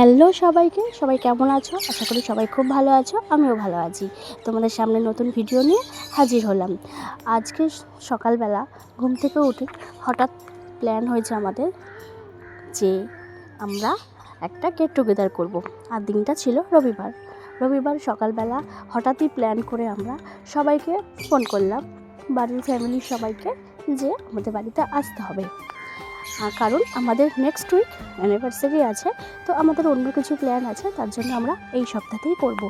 Hello সবাইকে, সবাই কেমন আছো? আশা করি সবাই খুব ভালো আছো, আমিও ভালো আছি। তোমাদের সামনে নতুন ভিডিও নিয়ে হাজির হলাম। আজকে সকালবেলা ঘুম থেকে উঠে হঠাৎ প্ল্যান হয়েছে আমাদের যে আমরা একটা গেট টুগেদার করব। আর দিনটা ছিল রবিবার সকালবেলা হঠাৎই প্ল্যান করে আমরা সবাইকে ফোন করলাম, বাড়ির ফ্যামিলির সবাইকে, যে আমাদের বাড়িতে আসতে হবে। কারণ আমাদের নেক্সট উইক অ্যানিভার্সারি আছে, তো আমাদের অন্য কিছু প্ল্যান আছে, তার জন্য আমরা এই সপ্তাহতেই করব।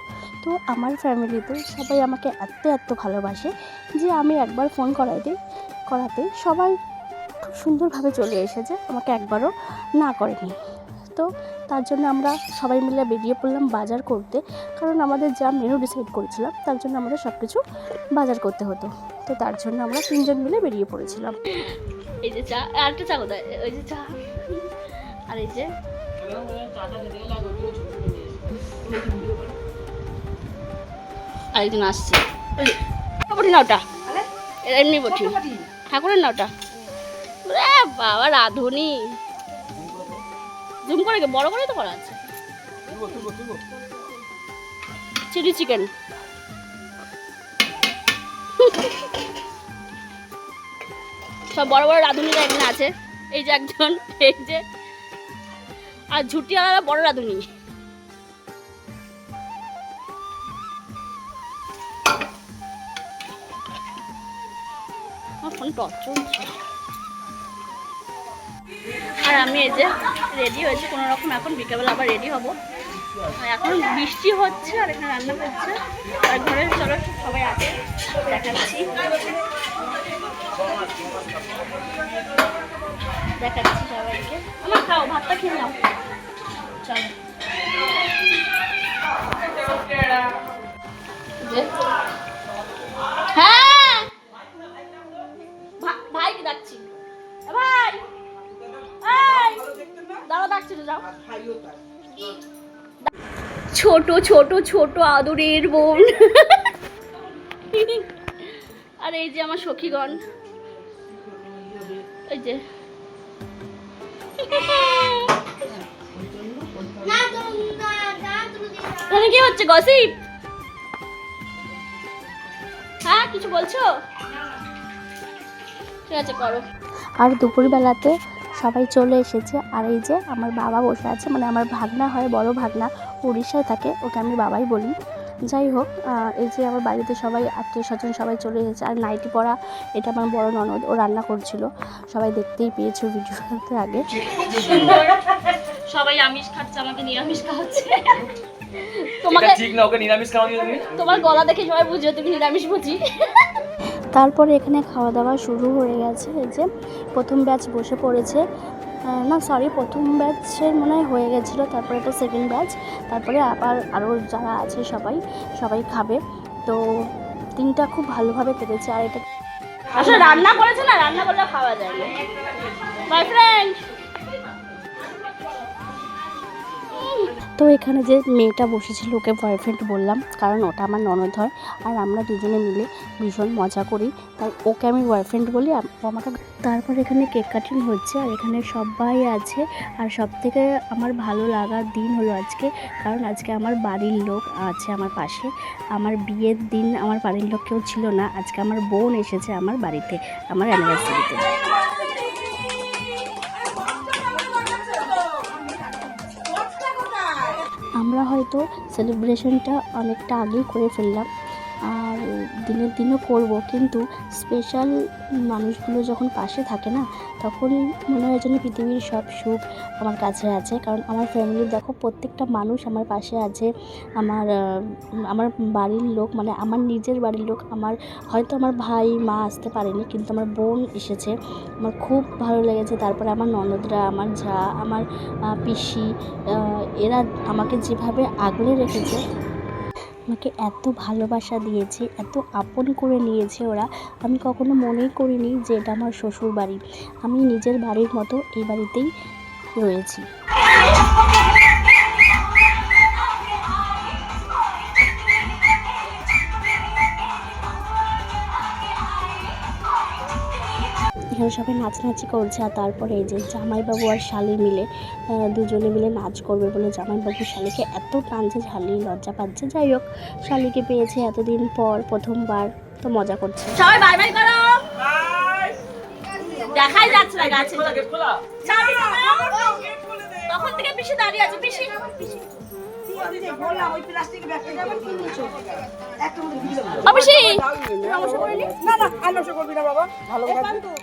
তো আমার ফ্যামিলিতে সবাই আমাকে এত ভালোবাসে যে আমি একবার ফোন করাতেই সবাই খুব সুন্দরভাবে চলে এসেছে, আমাকে একবারও না করেনি। তো তার জন্য আমরা সবাই মিলে বেরিয়ে পড়লাম বাজার করতে, কারণ আমাদের যা মেনু ডিসাইড করেছিলাম তার জন্য আমাদের সব কিছু বাজার করতে হতো। তো তার জন্য আমরা 3 জন মিলে বেরিয়ে পড়েছিলাম। এই যে চা, আর একটা চা কোথায়? ওই যে চা, আর এই যে আরেকজন আসছে। বটি না ওটা, এমনি বটি, ঠাকুরের না ওটা। বাবা রাঁধুনি জুম করে বড় করে তো করা আছে। চিলি চিকেন, সব বড় বড় রাঁধুনিরা এখানে আছে। এই যে একজন, এই যে, আর ঝুটি আলাদা বড় রাঁধুনি। আমার ফোন টর্চ চলছে। আর আমি এই যে রেডি হয়েছি কোনো রকম, এখন বিকেলবেলা আবার রেডি হব। এখন বৃষ্টি হচ্ছে আর এখানে রান্না করছে। আর ঘরে চলো সবাই আছে, দেখাচ্ছি সবাইকে। আমার খাও, ভাতটা খেয়ে নাও, চলো। হ্যাঁ ভাইকে ডাকছি, ভাই দাঁড়া, ডাকছি তো, যাও। ছোট ছোট ছোট আদরের বোন। আর এই যে আমার সখীগণ, এই যে এখানে কি হচ্ছে? গসিপ? হ্যাঁ কিছু বলছো? ঠিক আছে করো। আর দুপুরবেলাতে সবাই চলে এসেছে। আর এই যে আমার বাবা বসে আছে, মানে আমার ভাগনা হয়, বড় ভাগনা, উড়িষ্যায় থাকে, ওকে আমি বাবাই বলি। যাই হোক, এই যে আমার বাড়িতে সবাই আত্মীয় স্বজন সবাই চলে এসেছে। আর নাইটি পরা এটা আমার বড় ননদ, ও রান্না করছিল, সবাই দেখতেই পেয়েছো ভিডিওতে আগে। সবাই আমিষ খাচ্ছে, আমাকে নিরামিষ খাওয়াচ্ছে। তোমাকে ঠিক না, ওকে নিরামিষ খাওয়াও তুমি। তোমার গলা দেখে সবাই বুঝবে তুমি নিরামিষ ভোজি। তারপরে এখানে খাওয়া দাওয়া শুরু হয়ে গেছে। এই যে প্রথম ব্যাচ বসে পড়েছে, না সরি, প্রথম ব্যাচের মনে হয় হয়ে গেছিলো, তারপরে এটা সেকেন্ড ব্যাচ, তারপরে আবার আরও যারা আছে সবাই খাবে। তো দিনটা খুব ভালোভাবে কেটেছে। আর এটা আসলে রান্না করেছে না, রান্না করলে খাওয়া যায় না। By friend. তো এখানে যে মেয়েটা বসেছিল ওকে বয়ফ্রেন্ড বললাম, কারণ ওটা আমার ননদ হয়, আর আমরা দুজনে মিলে ভীষণ মজা করি, তাই ওকে আমি বয়ফ্রেন্ড বলি, আমাকে। তারপর এখানে কেক কাটিং হচ্ছে, আর এখানে সবাই আছে। আর সব থেকে আমার ভালো লাগার দিন হলো আজকে, কারণ আজকে আমার বাড়ির লোক আছে আমার পাশে। আমার বিয়ের দিন আমার বাড়ির লোক কেউ ছিল না, আজকে আমার বোন এসেছে আমার বাড়িতে আমার অ্যানিভার্সারিতে। আমরা হয়তো সেলিব্রেশনটা অনেকটা আগেই করে ফেললাম, আর দিনের দিনও করব, কিন্তু স্পেশাল মানুষগুলো যখন পাশে থাকে না, তখন মনে হয় যেন পৃথিবীর সব সুখ আমার কাছে আছে। কারণ আমার ফ্যামিলির দেখো প্রত্যেকটা মানুষ আমার পাশে আছে। আমার বাড়ির লোক, মানে আমার নিজের বাড়ির লোক, হয়তো আমার ভাই মা আসতে পারেনি, কিন্তু আমার বোন এসেছে, আমার খুব ভালো লেগেছে। তারপরে আমার ননদরা, আমার যা, আমার পিসি, এরা আমাকে যেভাবে আগলে রেখেছে, আমাকে এত ভালোবাসা দিয়েছে, এত আপন করে নিয়েছে ওরা, আমি কখনো মনেই করিনি যে এটা আমার শ্বশুর বাড়ি। আমি নিজের বাড়ির মতো এই বাড়িতেই রয়েছি। এখানে সবাই নাচানাচি করছে। আর তারপরে এই যে জামাইবাবু আর শালি মিলে দুজনে মিলে নাচ করবে বলে জামাইবাবু শালিকে এত টানছে, শালি লজ্জা পাচ্ছে। যাই হোক, শালিকে পেয়েছে এতদিন পর প্রথমবার, তো মজা করছে। সবাই বাই বাই করো। দেখাই যাচ্ছে না গাছে। তখন থেকে পিসি দাঁড়িয়ে আছে। পিসি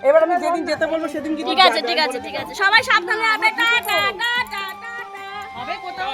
এবার আমি যেদিন যেতে বলবো সেদিন ঠিক আছে, ঠিক আছে, ঠিক আছে, সবাই সাবধানে হবে। Tata tata tata. হবে কোথাও।